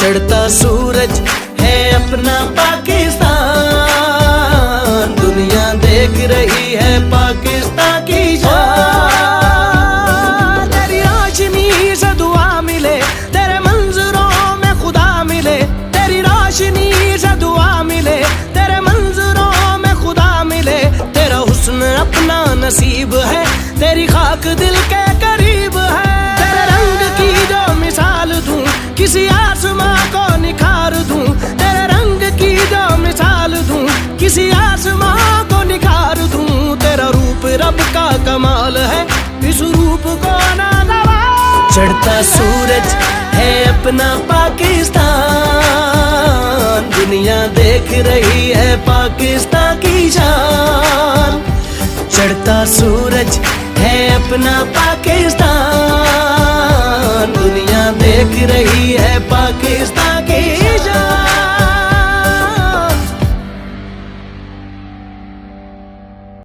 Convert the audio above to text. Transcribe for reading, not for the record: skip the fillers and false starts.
चढ़ता सूरज है अपना पाकिस्तान, दुनिया देख रही है पाकिस्तान की शान। तेरी रोशनी से दुआ मिले, तेरे मंजरों में खुदा मिले, तेरी रोशनी से दुआ मिले, तेरे मंजरों में खुदा मिले। तेरा हुस्न अपना नसीब है, तेरी खाक दिल के करीब है। तेरे रंग की जो मिसाल दूं, किसी आसमां को निखार दूं। तेरे रंग की जो मिसाल दूं, किसी आसमां को निखार दूं। तेरा रूप रब का कमाल है, इस रूप को ना नवा। चढ़ता सूरज है अपना पाकिस्तान, दुनिया देख रही है पाकिस्तान की शान। चढ़ता सूरज है अपना पाकिस्तान, दुनिया देख रही है पाकिस्तान।